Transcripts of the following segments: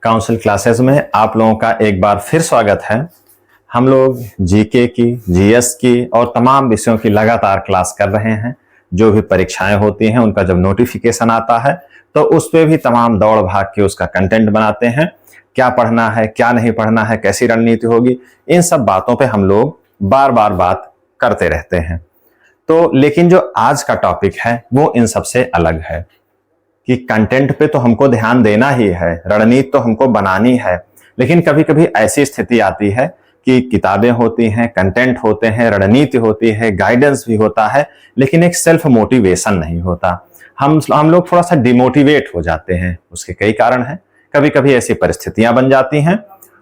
Council classes में आप लोगों का एक बार फिर स्वागत है। हम लोग जीके की, जीएस की और तमाम विषयों की लगातार क्लास कर रहे हैं। जो भी परीक्षाएं होती हैं उनका जब नोटिफिकेशन आता है तो उस पर भी तमाम दौड़ भाग के उसका कंटेंट बनाते हैं। क्या पढ़ना है, क्या नहीं पढ़ना है, कैसी रणनीति होगी, इन सब बातों पे हम लोग बार बार बात करते रहते हैं। तो लेकिन जो आज का टॉपिक है वो इन सबसे अलग है कि कंटेंट पे तो हमको ध्यान देना ही है, रणनीति तो हमको बनानी है, लेकिन कभी कभी ऐसी स्थिति आती है कि किताबें होती हैं, कंटेंट होते हैं, रणनीति होती है, गाइडेंस भी होता है, लेकिन एक सेल्फ मोटिवेशन नहीं होता। हम लोग थोड़ा सा डिमोटिवेट हो जाते हैं। उसके कई कारण हैं। कभी कभी ऐसी परिस्थितियां बन जाती हैं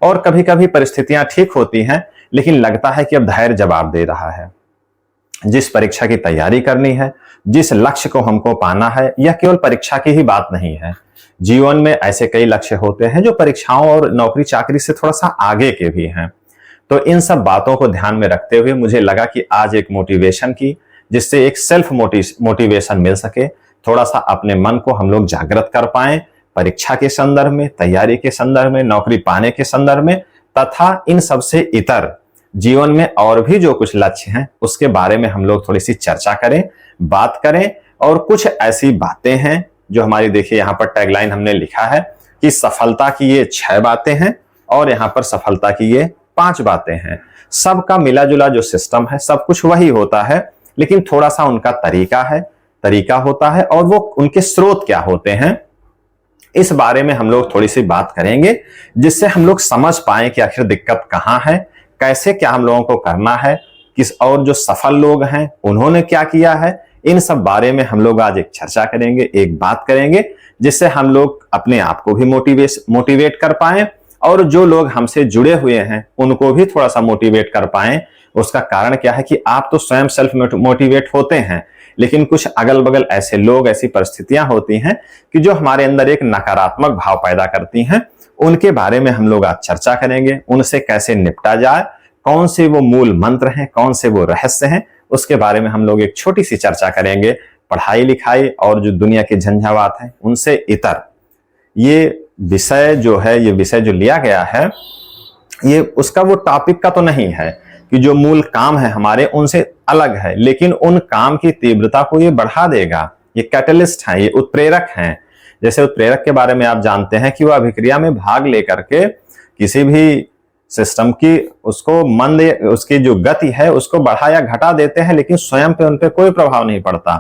और कभी कभी परिस्थितियां ठीक होती हैं, लेकिन लगता है कि अब धैर्य जवाब दे रहा है। जिस परीक्षा की तैयारी करनी है, जिस लक्ष्य को हमको पाना है, यह केवल परीक्षा की ही बात नहीं है। जीवन में ऐसे कई लक्ष्य होते हैं जो परीक्षाओं और नौकरी चाकरी से थोड़ा सा आगे के भी हैं। तो इन सब बातों को ध्यान में रखते हुए मुझे लगा कि आज एक मोटिवेशन की, जिससे एक सेल्फ मोटिवेशन मिल सके, थोड़ा सा अपने मन को हम लोग जागृत कर पाएं परीक्षा के संदर्भ में, तैयारी के संदर्भ में, नौकरी पाने के संदर्भ में, तथा इन सबसे इतर जीवन में और भी जो कुछ लक्ष्य हैं उसके बारे में हम लोग थोड़ी सी चर्चा करें, बात करें। और कुछ ऐसी बातें हैं जो हमारी, देखिए यहाँ पर टैगलाइन हमने लिखा है कि सफलता की ये 6 बातें हैं और यहाँ पर सफलता की ये 5 बातें हैं। सबका मिला जुला जो सिस्टम है, सब कुछ वही होता है, लेकिन थोड़ा सा उनका तरीका होता है और वो उनके स्रोत क्या होते हैं, इस बारे में हम लोग थोड़ी सी बात करेंगे, जिससे हम लोग समझ पाए कि आखिर दिक्कत कहाँ है, कैसे क्या हम लोगों को करना है, किस और जो सफल लोग हैं उन्होंने क्या किया है। इन सब बारे में हम लोग आज एक चर्चा करेंगे, एक बात करेंगे, जिससे हम लोग अपने आप को भी मोटिवेट कर पाए और जो लोग हमसे जुड़े हुए हैं उनको भी थोड़ा सा मोटिवेट कर पाए। उसका कारण क्या है कि आप तो स्वयं सेल्फ मोटिवेट होते हैं, लेकिन कुछ अगल बगल ऐसे लोग, ऐसी परिस्थितियां होती हैं कि जो हमारे अंदर एक नकारात्मक भाव पैदा करती हैं। उनके बारे में हम लोग आज चर्चा करेंगे, उनसे कैसे निपटा जाए, कौन से वो मूल मंत्र हैं, कौन से वो रहस्य हैं, उसके बारे में हम लोग एक छोटी सी चर्चा करेंगे। पढ़ाई लिखाई और जो दुनिया के झंझावात हैं उनसे इतर ये विषय जो है, ये विषय जो लिया गया है, ये उसका वो टॉपिक का तो नहीं है कि जो मूल काम है हमारे उनसे अलग है, लेकिन उन काम की तीव्रता को ये बढ़ा देगा। ये कैटलिस्ट है, ये उत्प्रेरक हैं। जैसे उत्प्रेरक के बारे में आप जानते हैं कि वह अभिक्रिया में भाग लेकर के किसी भी सिस्टम की उसकी जो गति है उसको बढ़ा या घटा देते हैं, लेकिन स्वयं पे उन पे कोई प्रभाव नहीं पड़ता।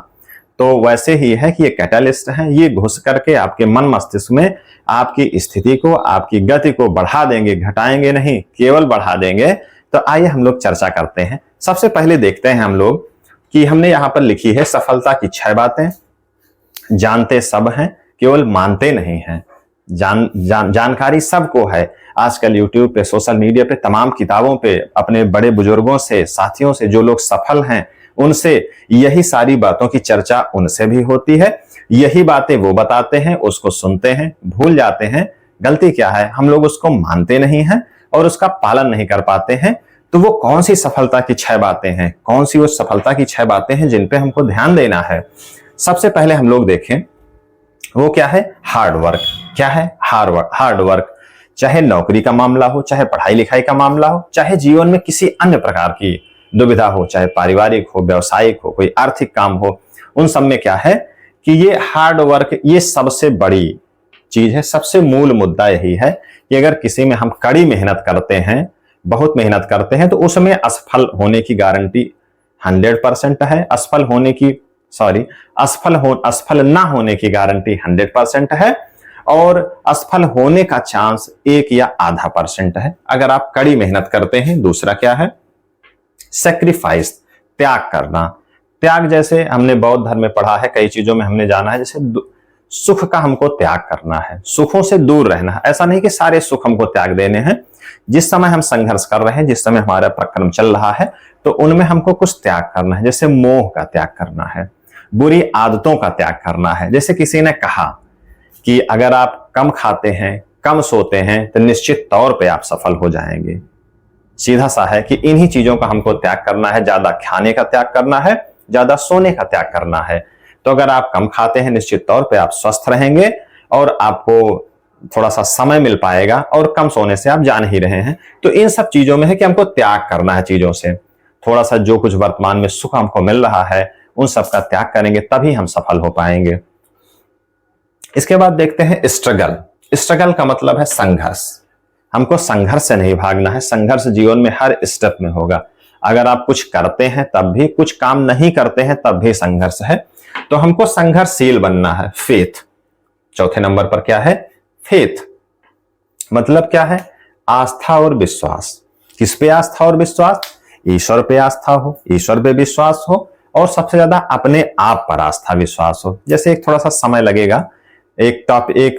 तो वैसे ही है कि ये कैटलिस्ट हैं, ये घुस करके आपके मन मस्तिष्क में आपकी स्थिति को, आपकी गति को बढ़ा देंगे, घटाएंगे नहीं, केवल बढ़ा देंगे। तो आइए हम लोग चर्चा करते हैं। सबसे पहले देखते हैं हम लोग कि हमने यहां पर लिखी है सफलता की 6 बातें। जानते सब हैं, केवल मानते नहीं हैं। जानकारी सबको है। आजकल यूट्यूब पे, सोशल मीडिया पे, तमाम किताबों पे, अपने बड़े बुजुर्गों से, साथियों से, जो लोग सफल हैं उनसे यही सारी बातों की चर्चा उनसे भी होती है। यही बातें वो बताते हैं, उसको सुनते हैं, भूल जाते हैं। गलती क्या है, हम लोग उसको मानते नहीं हैं और उसका पालन नहीं कर पाते हैं। तो वो कौन सी सफलता की 6 बातें हैं, कौन सी वो सफलता की 6 बातें हैं जिन पे हमको ध्यान देना है। सबसे पहले हम लोग देखें वो क्या है, हार्ड वर्क। क्या है, हार्ड वर्क। चाहे नौकरी का मामला हो, चाहे पढ़ाई लिखाई का मामला हो, चाहे जीवन में किसी अन्य प्रकार की दुविधा हो, चाहे पारिवारिक हो, व्यवसायिक हो, कोई आर्थिक काम हो, उन सब में क्या है कि ये हार्ड वर्क, ये सबसे बड़ी चीज है। सबसे मूल मुद्दा यही है कि अगर किसी में हम कड़ी मेहनत करते हैं, बहुत मेहनत करते हैं, तो उसमें असफल होने की गारंटी 100% है। असफल ना होने की गारंटी 100% है और असफल होने का चांस 1 या आधा % है अगर आप कड़ी मेहनत करते हैं। दूसरा क्या है, सैक्रिफाइस, त्याग करना। त्याग जैसे हमने बौद्ध धर्म में पढ़ा है, कई चीजों में हमने जाना है, जैसे सुख का हमको त्याग करना है, सुखों से दूर रहना है। ऐसा नहीं कि सारे सुख हमको त्याग देने हैं। जिस समय हम संघर्ष कर रहे हैं, जिस समय हमारा प्रक्रम चल रहा है, तो उनमें हमको कुछ त्याग करना है। जैसे मोह का त्याग करना है, बुरी आदतों का त्याग करना है। जैसे किसी ने कहा कि अगर आप कम खाते हैं, कम सोते हैं, तो निश्चित तौर पे आप सफल हो जाएंगे। सीधा सा है कि इन्हीं चीजों का हमको त्याग करना है। ज्यादा खाने का त्याग करना है, ज्यादा सोने का त्याग करना है। तो अगर आप कम खाते हैं, निश्चित तौर पे आप स्वस्थ रहेंगे और आपको थोड़ा सा समय मिल पाएगा, और कम सोने से आप जान ही रहे हैं। तो इन सब चीजों में है कि हमको त्याग करना है चीजों से, थोड़ा सा जो कुछ वर्तमान में सुख हमको मिल रहा है उन सब का त्याग करेंगे, तभी हम सफल हो पाएंगे। इसके बाद देखते हैं स्ट्रगल। स्ट्रगल का मतलब है संघर्ष। हमको संघर्ष से नहीं भागना है, संघर्ष जीवन में हर स्टेप में होगा। अगर आप कुछ करते हैं तब भी, कुछ काम नहीं करते हैं तब भी संघर्ष है। तो हमको संघर्षशील बनना है। फेथ, चौथे नंबर पर क्या है? फेथ मतलब क्या है? आस्था और विश्वास। किस पे आस्था और विश्वास? ईश्वर पे आस्था हो, ईश्वर पे विश्वास हो, और सबसे ज्यादा अपने आप पर आस्था विश्वास हो। जैसे एक थोड़ा सा समय लगेगा, एक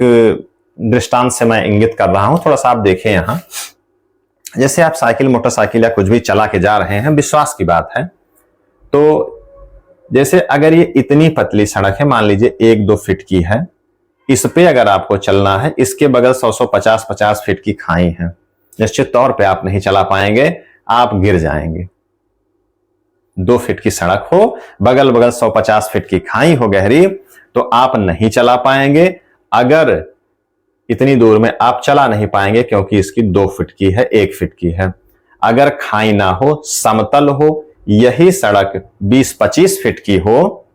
दृष्टांत से मैं इंगित कर रहा हूं, थोड़ा सा आप देखें यहां। जैसे आप साइकिल, मोटरसाइकिल या कुछ भी चला के जा रहे हैं, विश्वास की बात है। तो जैसे अगर ये इतनी पतली सड़क है, मान लीजिए 1-2 फीट की है, इस पे अगर आपको चलना है, इसके बगल 100-100, 50-50 फीट की खाई है, निश्चित तौर पे आप नहीं चला पाएंगे, आप गिर जाएंगे। 2 फीट की सड़क हो, बगल बगल 150 फीट की खाई हो गहरी, तो आप नहीं चला पाएंगे। अगर इतनी दूर में आप चला नहीं पाएंगे क्योंकि इसकी 2 फीट की है, 1 फीट की है। अगर खाई ना हो, समतल हो, यही सड़क 20-25 फीट की हो,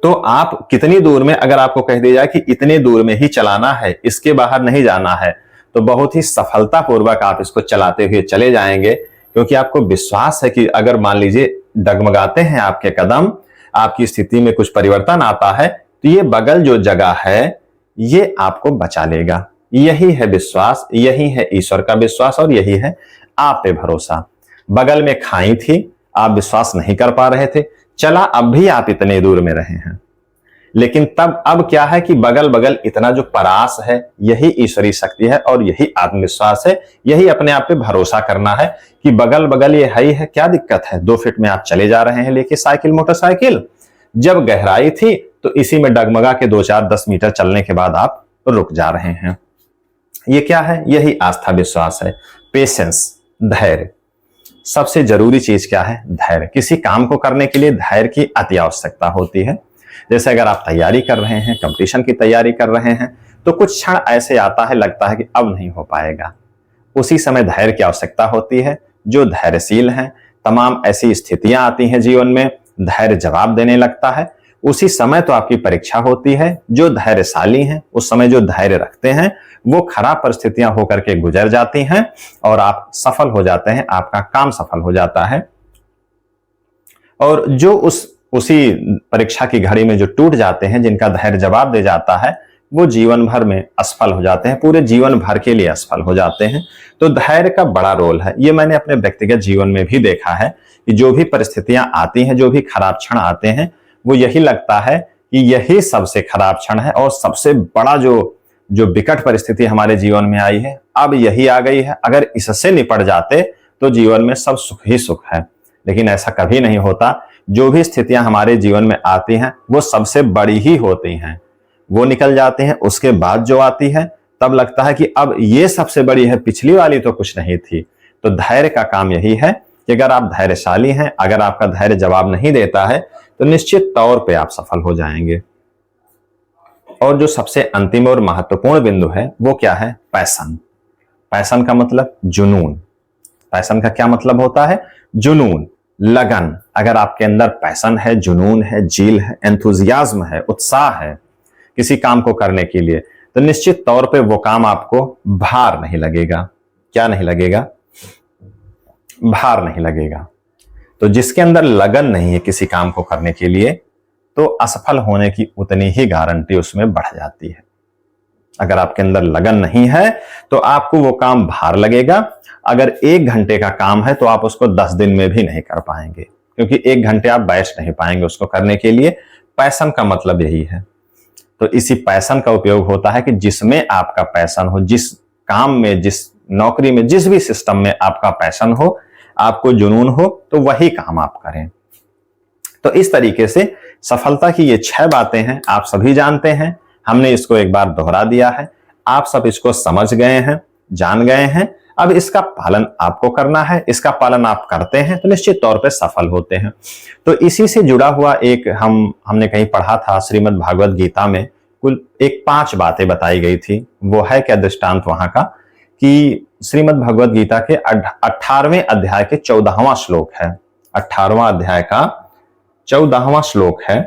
तो आप कितनी दूर में, अगर आपको कह दिया जाए कि इतने दूर में ही चलाना है, इसके बाहर नहीं जाना है, तो बहुत ही सफलतापूर्वक आप इसको चलाते हुए चले जाएंगे। क्योंकि आपको विश्वास है कि अगर मान लीजिए डगमगाते हैं आपके कदम, आपकी स्थिति में कुछ परिवर्तन आता है, तो ये बगल जो जगह है ये आपको बचा लेगा। यही है विश्वास, यही है ईश्वर का विश्वास, और यही है आप पे भरोसा। बगल में खाई थी, आप विश्वास नहीं कर पा रहे थे, चला अब भी आप इतने दूर में रहे हैं, लेकिन तब अब क्या है कि बगल बगल इतना जो परास है, यही ईश्वरीय शक्ति है और यही आत्मविश्वास है। यही अपने आप पे भरोसा करना है कि बगल बगल ये है, क्या दिक्कत है, 2 फीट में आप चले जा रहे हैं लेके साइकिल, मोटरसाइकिल। जब गहराई थी तो इसी में डगमगा के 2-4-10 मीटर चलने के बाद आप रुक जा रहे हैं। ये क्या है? यही आस्था विश्वास है। पेशेंस, धैर्य। सबसे जरूरी चीज क्या है? धैर्य। किसी काम को करने के लिए धैर्य की अति आवश्यकता होती है। जैसे अगर आप तैयारी कर रहे हैं, कंपटीशन की तैयारी कर रहे हैं, तो कुछ क्षण ऐसे आता है, लगता है कि अब नहीं हो पाएगा। उसी समय धैर्य की आवश्यकता होती है। जो धैर्यशील हैं, तमाम ऐसी स्थितियां आती हैं जीवन में, धैर्य जवाब देने लगता है। उसी समय तो आपकी परीक्षा होती है। जो धैर्यशाली हैं, उस समय जो धैर्य रखते हैं, वो खराब परिस्थितियां होकर के गुजर जाती हैं और आप सफल हो जाते हैं, आपका काम सफल हो जाता है। और जो उसी परीक्षा की घड़ी में जो टूट जाते हैं, जिनका धैर्य जवाब दे जाता है, वो जीवन भर में असफल हो जाते हैं, पूरे जीवन भर के लिए असफल हो जाते हैं। तो धैर्य का बड़ा रोल है। ये मैंने अपने व्यक्तिगत जीवन में भी देखा है कि जो भी परिस्थितियां आती हैं, जो भी खराब क्षण आते हैं, वो यही लगता है कि यही सबसे खराब क्षण है और सबसे बड़ा जो विकट परिस्थिति हमारे जीवन में आई है, अब यही आ गई है। अगर इससे निपट जाते तो जीवन में सब सुख ही सुख है। लेकिन ऐसा कभी नहीं होता। जो भी स्थितियां हमारे जीवन में आती हैं, वो सबसे बड़ी ही होती हैं। वो निकल जाते हैं, उसके बाद जो आती है, तब लगता है कि अब ये सबसे बड़ी है, पिछली वाली तो कुछ नहीं थी। तो धैर्य का काम यही है कि अगर आप धैर्यशाली हैं, अगर आपका धैर्य जवाब नहीं देता है, तो निश्चित तौर पे आप सफल हो जाएंगे। और जो सबसे अंतिम और महत्वपूर्ण बिंदु है, वो क्या है? पैशन। पैशन का मतलब जुनून। पैशन का क्या मतलब होता है? जुनून, लगन। अगर आपके अंदर पैशन है, जुनून है, जील है, एंथुजियाज्म है, उत्साह है किसी काम को करने के लिए, तो निश्चित तौर पे वो काम आपको भार नहीं लगेगा। क्या नहीं लगेगा? भार नहीं लगेगा। तो जिसके अंदर लगन नहीं है किसी काम को करने के लिए, तो असफल होने की उतनी ही गारंटी उसमें बढ़ जाती है। अगर आपके अंदर लगन नहीं है तो आपको वो काम भार लगेगा। अगर 1 घंटे का काम है तो आप उसको 10 दिन में भी नहीं कर पाएंगे, क्योंकि 1 घंटे आप बैठ नहीं पाएंगे उसको करने के लिए। पैशन का मतलब यही है। तो इसी पैशन का उपयोग होता है कि जिसमें आपका पैशन हो, जिस काम में, जिस नौकरी में, जिस भी सिस्टम में आपका पैशन हो, आपको जुनून हो, तो वही काम आप करें। तो इस तरीके से सफलता की ये 6 बातें हैं, आप सभी जानते हैं। हमने इसको एक बार दोहरा दिया है, आप सब इसको समझ गए हैं, जान गए हैं। अब इसका पालन आपको करना है। इसका पालन आप करते हैं तो निश्चित तौर पे सफल होते हैं। तो इसी से जुड़ा हुआ एक हमने कहीं पढ़ा था, श्रीमद् भागवत गीता में कुल एक 5 बातें बताई गई थी। वो है क्या दृष्टांत वहां का कि श्रीमद् भगवद गीता के 18वें अध्याय के 14वां श्लोक है। 18वां अध्याय का 14वां श्लोक है,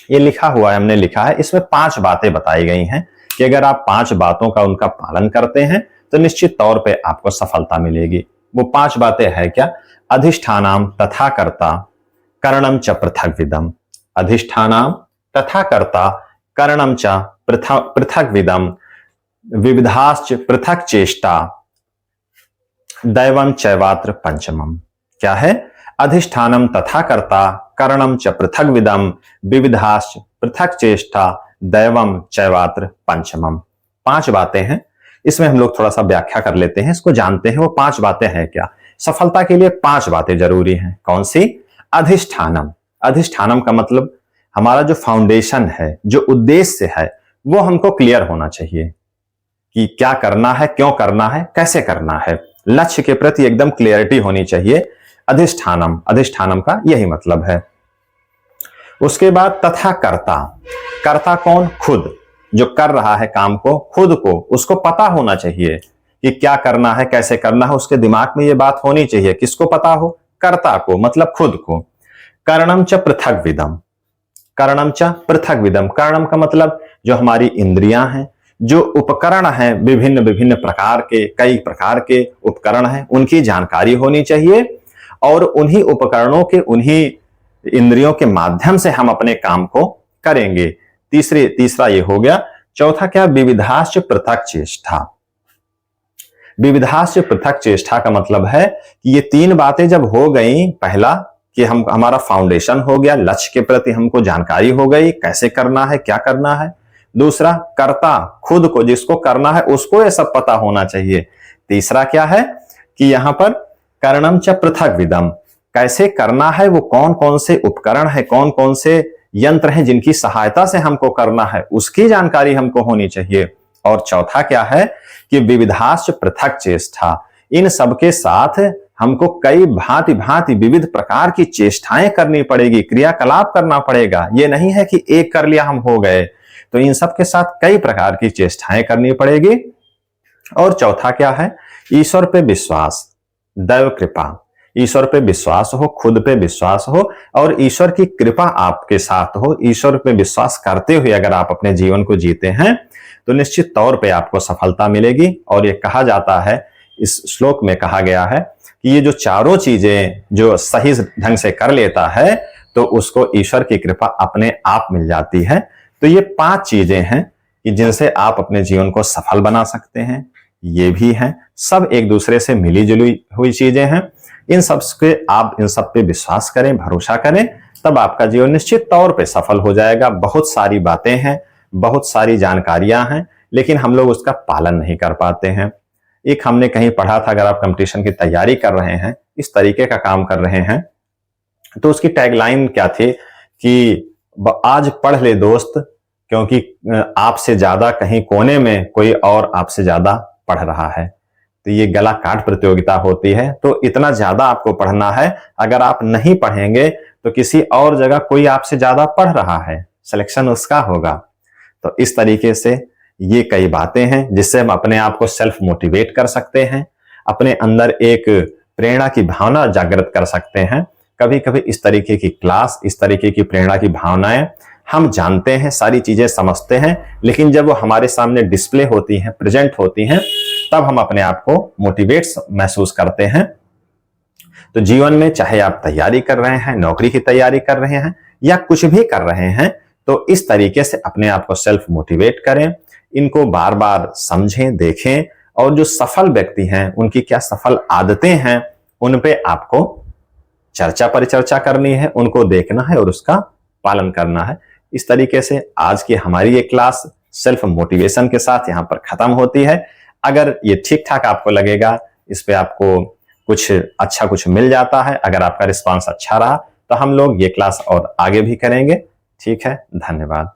ये लिखा हुआ है, हमने लिखा है। इसमें 5 बातें बताई गई हैं कि अगर आप 5 बातों का उनका पालन करते हैं तो निश्चित तौर पे आपको सफलता मिलेगी। वो 5 बातें हैं क्या? अधिष्ठानाम तथा कर्ता करणम च पृथक विदम। अधिष्ठानाम तथा कर्ता करणम च पृथक विदम विविधाश्च पृथक चेष्टा दैवम चैवात्र पंचमम। क्या है? अधिष्ठानम तथा कर्ता करणम च पृथक विदम विविधाश्च पृथक चेष्टा दैवम चैवात्र पंचमम। 5 बातें हैं। इसमें हम लोग थोड़ा सा व्याख्या कर लेते हैं, इसको जानते हैं। वो 5 बातें हैं क्या? सफलता के लिए 5 बातें जरूरी हैं। कौन सी? अधिष्ठानम। अधिष्ठानम का मतलब हमारा जो फाउंडेशन है, जो उद्देश्य है, वो हमको क्लियर होना चाहिए कि क्या करना है, क्यों करना है, कैसे करना है। लक्ष्य के प्रति एकदम क्लियरिटी होनी चाहिए। अधिष्ठानम, अधिष्ठानम का यही मतलब है। उसके बाद तथा कर्ता। कर्ता कौन? खुद, जो कर रहा है काम को, खुद को उसको पता होना चाहिए कि क्या करना है, कैसे करना है। उसके दिमाग में ये बात होनी चाहिए। किसको पता हो? कर्ता को, मतलब खुद को। करणम च पृथक विदम। करणम च पृथक विदम। करणम का मतलब जो हमारी इंद्रियां हैं, जो उपकरण हैं, विभिन्न विभिन्न प्रकार के, कई प्रकार के उपकरण हैं, उनकी जानकारी होनी चाहिए और उन्हीं उपकरणों के, उन्हीं इंद्रियों के माध्यम से हम अपने काम को करेंगे। तीसरा ये हो गया। चौथा क्या? विविधाश्च पृथक चेष्टा। विविधाश्च पृथक चेष्टा का मतलब है कि ये 3 बातें जब हो गई, पहला कि हमारा फाउंडेशन हो गया, लक्ष्य के प्रति हमको जानकारी हो गई, कैसे करना है, क्या करना है। दूसरा कर्ता, खुद को, जिसको करना है उसको ये सब पता होना चाहिए। तीसरा क्या है कि यहां पर करणम च पृथक विदम, कैसे करना है, वो कौन कौन से उपकरण है, कौन कौन से यंत्र हैं जिनकी सहायता से हमको करना है, उसकी जानकारी हमको होनी चाहिए। और चौथा क्या है कि विविधाश्च पृथक चेष्टा। इन सबके साथ हमको कई भांति भांति विविध प्रकार की चेष्टाएं करनी पड़ेगी, क्रियाकलाप करना पड़ेगा। ये नहीं है कि एक कर लिया हम हो गए, तो इन सब के साथ कई प्रकार की चेष्टाएं करनी पड़ेगी। और चौथा क्या है? ईश्वर पे विश्वास, दैव कृपा। ईश्वर पे विश्वास हो, खुद पे विश्वास हो और ईश्वर की कृपा आपके साथ हो। ईश्वर पे विश्वास करते हुए अगर आप अपने जीवन को जीते हैं तो निश्चित तौर पे आपको सफलता मिलेगी। और ये कहा जाता है, इस श्लोक में कहा गया है कि ये जो चारों चीजें जो सही ढंग से कर लेता है तो उसको ईश्वर की कृपा अपने आप मिल जाती है। तो ये 5 चीजें हैं कि जिनसे आप अपने जीवन को सफल बना सकते हैं। ये भी हैं, सब एक दूसरे से मिली जुली हुई चीजें हैं। इन सब के आप इन सब पे विश्वास करें, भरोसा करें, तब आपका जीवन निश्चित तौर पे सफल हो जाएगा। बहुत सारी बातें हैं, बहुत सारी जानकारियां हैं, लेकिन हम लोग उसका पालन नहीं कर पाते हैं। एक हमने कहीं पढ़ा था, अगर आप कंपटीशन की तैयारी कर रहे हैं, इस तरीके का काम कर रहे हैं, तो उसकी टैगलाइन क्या थी कि आज पढ़ ले दोस्त, क्योंकि आपसे ज्यादा कहीं कोने में कोई और आपसे ज्यादा पढ़ रहा है। तो ये गला काट प्रतियोगिता होती है, तो इतना ज्यादा आपको पढ़ना है। अगर आप नहीं पढ़ेंगे तो किसी और जगह कोई आपसे ज्यादा पढ़ रहा है, सिलेक्शन उसका होगा। तो इस तरीके से ये कई बातें हैं जिससे हम अपने आप को सेल्फ मोटिवेट कर सकते हैं, अपने अंदर एक प्रेरणा की भावना जागृत कर सकते हैं। कभी कभी इस तरीके की क्लास, इस तरीके की प्रेरणा की भावनाएं हम जानते हैं, सारी चीजें समझते हैं, लेकिन जब वो हमारे सामने डिस्प्ले होती हैं, प्रेजेंट होती हैं, तब हम अपने आप को मोटिवेट महसूस करते हैं। तो जीवन में चाहे आप तैयारी कर रहे हैं, नौकरी की तैयारी कर रहे हैं या कुछ भी कर रहे हैं, तो इस तरीके से अपने आप को सेल्फ मोटिवेट करें, इनको बार बार समझें, देखें, और जो सफल व्यक्ति हैं उनकी क्या सफल आदतें हैं उन पे आपको चर्चा परिचर्चा करनी है, उनको देखना है और उसका पालन करना है। इस तरीके से आज की हमारी ये क्लास सेल्फ मोटिवेशन के साथ यहाँ पर खत्म होती है। अगर ये ठीक ठाक आपको लगेगा, इस पे आपको कुछ अच्छा कुछ मिल जाता है, अगर आपका रिस्पांस अच्छा रहा तो हम लोग ये क्लास और आगे भी करेंगे। ठीक है, धन्यवाद।